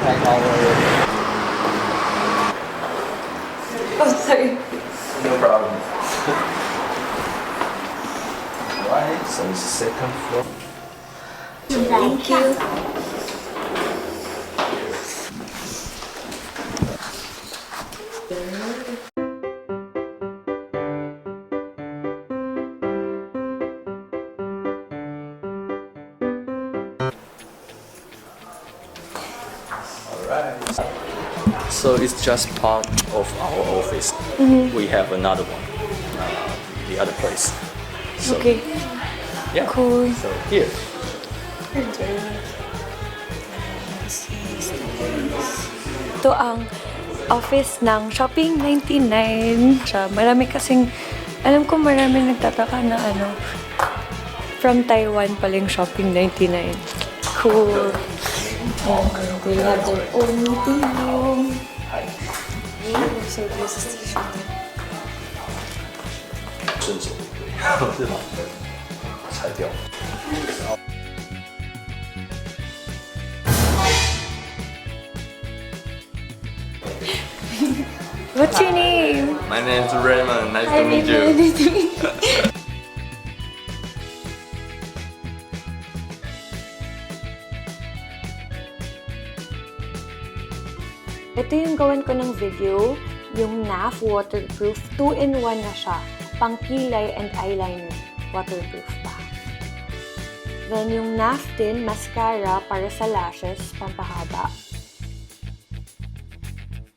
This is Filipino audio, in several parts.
Hi, how are you? Oh, sorry. No problem. Alright, so it's the second floor. Thank you. Alright. So it's just part of our office. We have another one, the other place. So, Okay. yeah. Cool. So here. Ito ang office ng Shopping 99. Marami kasing, alam ko marami nagtataka na from Taiwan paling Shopping 99. Cool. And they have their own meeting room. So this is the shopping. 顺手，是吧？拆掉。 What's your name? My name is Raymond. Nice Hi, to meet you. Raymond. Ito yung gawan ko ng video, yung NAF waterproof, 2-in-1 na siya, pang kilay and eyeliner, waterproof pa. Then yung NAF din, mascara para sa lashes, pampahaba.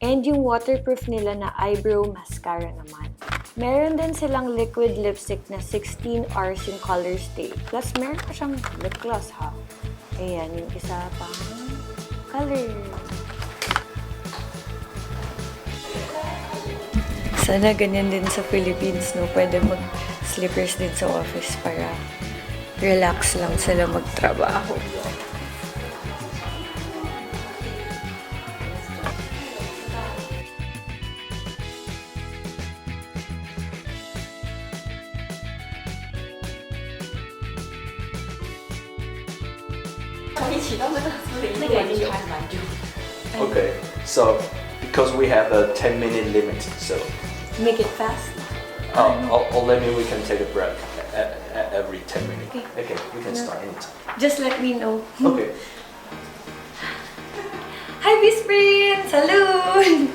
And yung waterproof nila na eyebrow mascara naman. Meron din silang liquid lipstick na 16 hours yung color stay. Plus, meron pa siyang lip gloss, ha? Ayan, yung isa pang color. Sana ganyan din sa Philippines, no? Pwede mag-slippers din sa office para relax lang sila magtrabaho. Okay, so because we have a 10-minute limit, so Make it fast. or maybe we can take a break every 10 minutes. Okay, we can start anytime. Just let me know. Okay. Hi, Bisprins! Salud!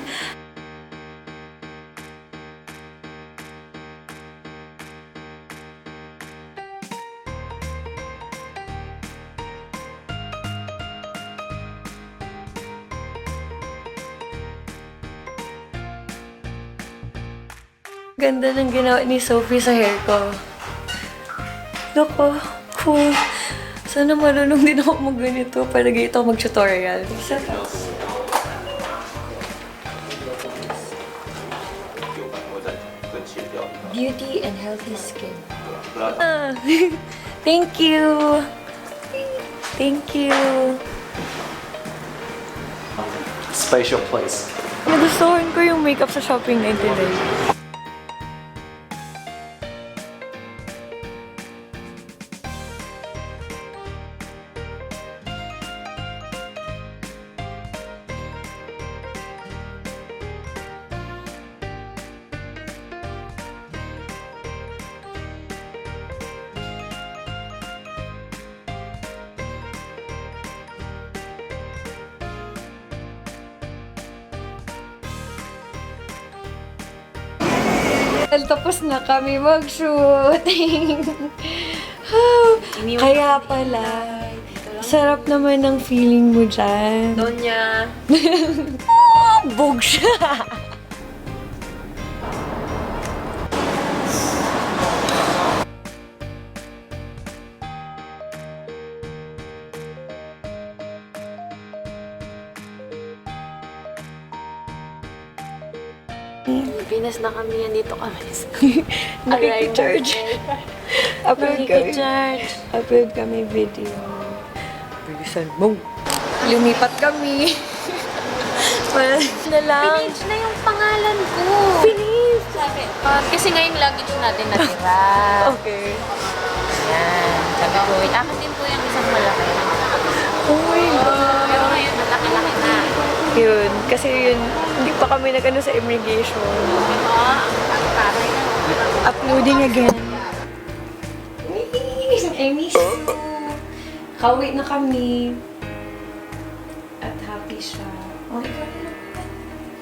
Ganda ng ginawa ni Sophie sa hair ko. Loko, cool. Sana marunong din ako mag-ganito para ganito ako mag-tutorial. Beauty and healthy skin. Thank you! Thank you! Special place. Nagustuhan ko yung makeup sa Shopping 99. Tapos na kami mag-shooting. Kaya pala, sarap naman ng feeling mo dyan. Donya. Bog siya! Pinas na kami yan dito kami. Nakikicharge. Nakikicharge. Upload kami video. Bilisan mo. Lumipat kami. Wala na lang. Finish na yung pangalan ko. Finish! Sabi, kasi ngayong luggage natin natira. Okay. Yan. Sabi ko, wait, akin din po yung isang malaki. Oh my God. Pero ngayon, malaki-laki na. Yun. Kasi yun, hindi pa kami nag-ano sa immigration. Uploading again. I miss you. Kauwi na kami. At happy siya. Oh, ikaw na.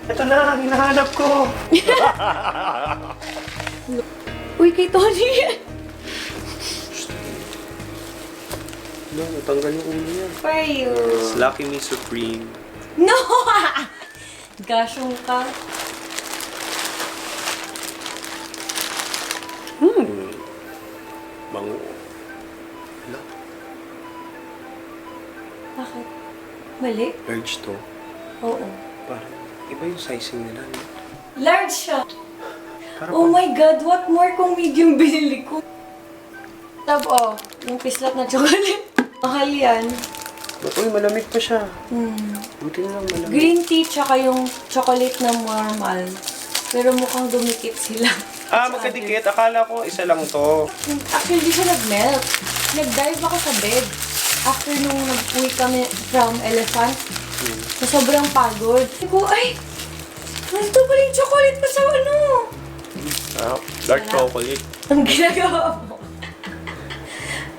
Ito na, ang hinahanap ko. Uy, kay Tony yan. No, natanggal yung ulo niya. Where are you? It's Lucky Me Supreme. No! Gasyong ka. Bango. Wala. Bakit? Mali? Large to. Oo. Parang iba yung sizing nila. No? Large siya. Parang Oh my God, what more kung medium binili ko? Tab, oh, yung pislat na chocolate. Mahal yan. Ba't uy, malamig pa siya. Hmm. Buti na lang malamig. Green tea tsaka yung chocolate na normal. Pero mukhang dumikit sila. Ah, magkadikit. Akala ko isa lang to. Actually, di siya nag-melt. Nag-dive ako sa bed. After nung nag-uwi kami from Elephant, sa sobrang pagod. Sabi ko, ay, nandito pala yung chocolate ko sa ano. Ah, dark chocolate. Ang ginagawa mo.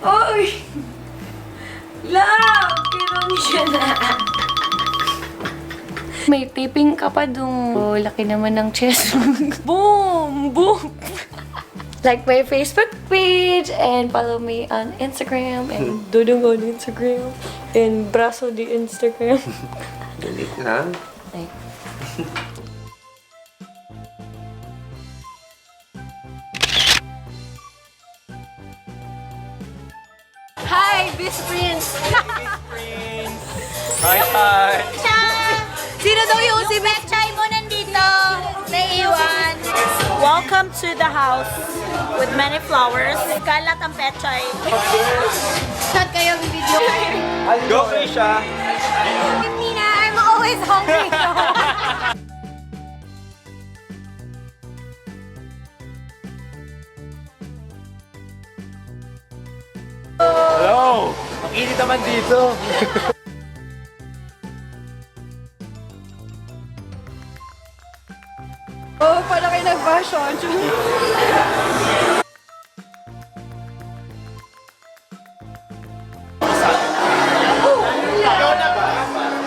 Oy! Love! Kinuha siya na. May taping ka pa dun. Oh, laki naman ng chest. Boom! Boom! Like my Facebook page and follow me on Instagram and Dudong on Instagram and Braso di Instagram. Galit na. Ay. Hi, Bisprins! Hi, hi! Sino daw yung si Betchay mo nandito? Naiiwan. Welcome to the house with many flowers. Kalat ang Betchay. Saan kayo video? Go, Krisha! Nina, I'm always hungry. Hello! Ang init naman dito. Oh, paano kayo nag-fashion?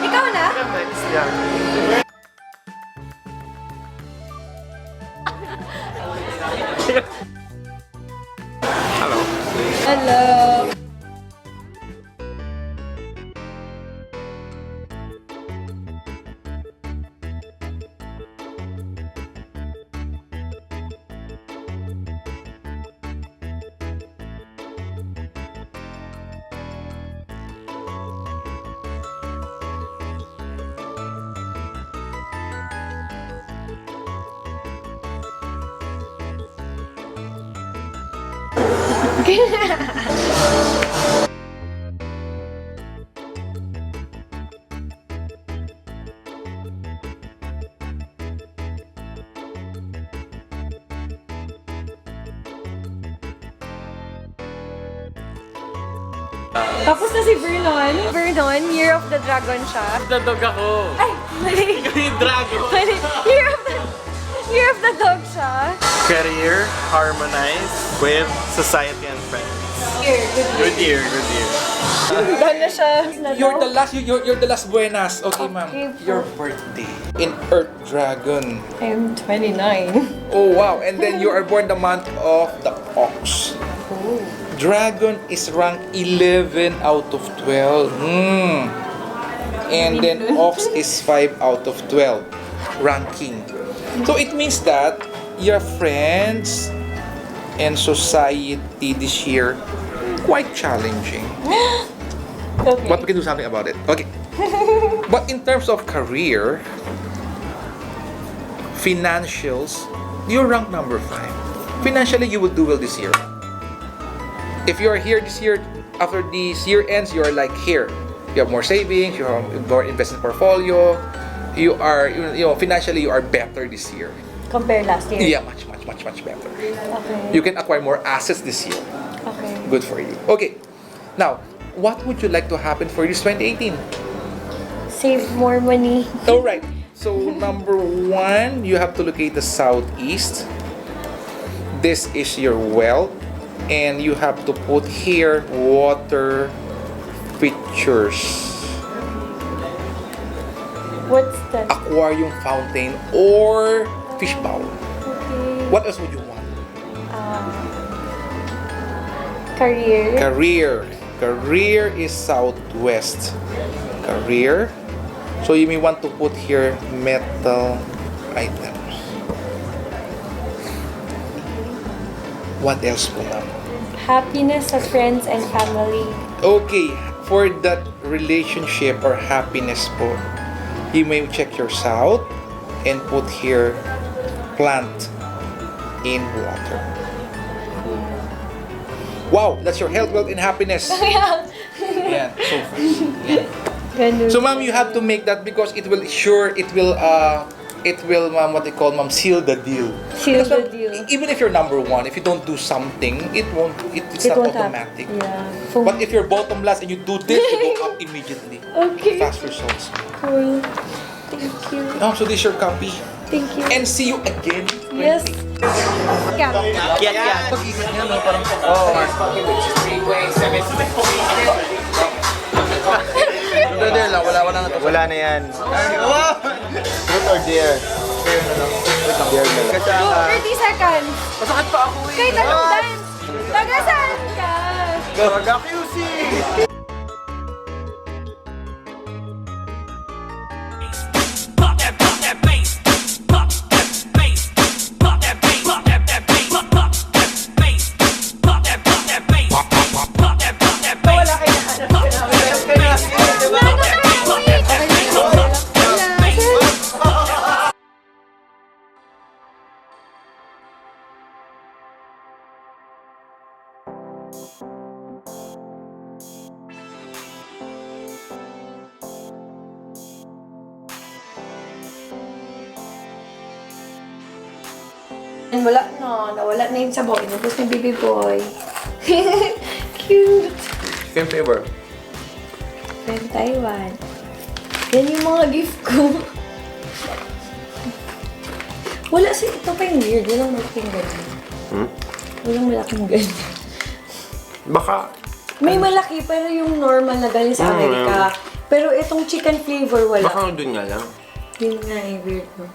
Ikaw na? Hello. Hello. Tapos na si Vernon. Vernon, Year of the Dragon siya. Dadog ako. Ay, mali. Yung dragon. Mali. Year of the Dog siya. Career, harmonize with society and friends. Year, good year. Good year. Done na siya. You're the last buenas. Okay, ma'am. Okay, Your birthday in Earth Dragon. I'm 29. Oh wow! And then you are born the month of the ox. Oh. Dragon is ranked 11 out of 12. And then ox is 5 out of 12 ranking. So it means that your friends and society this year quite challenging. Okay. But we can do something about it. Okay. But in terms of career, financials, you're ranked number 5. Financially, you will do well this year. If you're here this year, after this year ends, you are like here. You have more savings, you have more investment portfolio. You are, financially, you are better this year. Compare last year. Yeah, much better. Okay. You can acquire more assets this year. Okay. Good for you. Okay. Now, what would you like to happen for this 2018? save more money. Alright, so number 1, you have to locate the southeast. This is your well, and you have to put here water features. What's that? Aquarium fountain or fish bowl. Okay. What else would you want? Career. Career is southwest. Career. So you may want to put here metal items. What else po, ma'am? Happiness of friends and family. Okay, for that relationship or happiness po, you may check your south and put here plant in water. Wow, that's your health, wealth, and happiness. Yeah. Ganun. So ma'am, you have to make that because it will ma'am, what they call, ma'am, seal the deal. Seal Because, the ma'am, deal. Even if you're number 1, if you don't do something, it's It not won't automatic. Yeah. But if you're bottom last and you do this, you go up immediately. Okay. Fast results. Cool. Thank you. So this is your copy. Thank you. And see you again. Yes. Yeah. Wala na yan. Truth or dare? Dare na lang. Kasi Go, 30 seconds. Masakit pa ako eh. Kahit anong dance. Taga saan ka? Mag-QC! And wala na. Nawala na yung sabaw. Inubos ni baby boy. Cute. Same flavor. From Taiwan. Yan yung mga gift ko. Wala si ito pa yung weird. Walang malaking ganyan. Walang malaking ganyan. Baka, May malaki pero yung normal na galing sa Amerika. Pero itong chicken flavor wala. baka doon nga lang. Yun nga eh, weird no.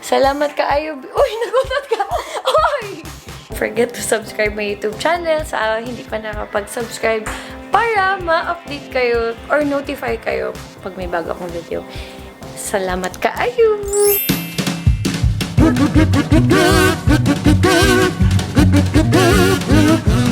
Salamat ka, Ayo. Uy, nagulat ka! Uy! Forget to subscribe my YouTube channel sa hindi pa nakapag-subscribe para ma-update kayo or notify kayo pag may bago akong video. Salamat ka, Ayo!